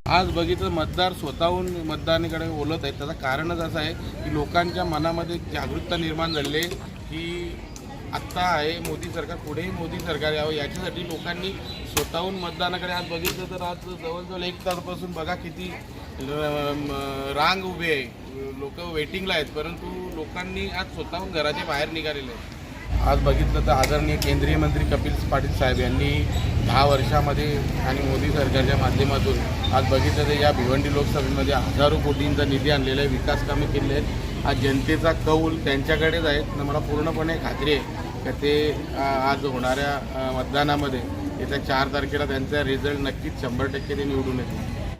आज बघितलं मतदार स्वतःहून मतदानाकडे बोलत आहेत. त्याचं कारणच असं आहे की लोकांच्या मनामध्ये जागरूकता निर्माण झाली आहे की आत्ता आहे मोदी सरकार, पुढेही मोदी सरकार यावं, याच्यासाठी लोकांनी स्वतःहून मतदानाकडे आज बघितलं तर आज जवळजवळ 1 तासापासून बघा किती रांग उभी आहे, लोक वेटिंगला आहेत, परंतु लोकांनी आज स्वतःहून घराच्या बाहेर निघालेले आहेत. आज बघितलं तर आदरणीय केंद्रीय मंत्री कपिल पाटील साहेब यांनी 10 वर्षामध्ये आणि मोदी सरकारच्या माध्यमातून आज बघितलं तर या भिवंडी लोकसभेमध्ये हजारो कोटींचा निधी आणलेला आहे, विकास कामे केले आहेत. आज जनतेचा कौल त्यांच्याकडेच आहे. मला पूर्णपणे खात्री आहे की ते आज होणाऱ्या मतदानामध्ये येत्या 4 तारखेला त्यांचा रिझल्ट नक्कीच 100% ते निवडून येतील.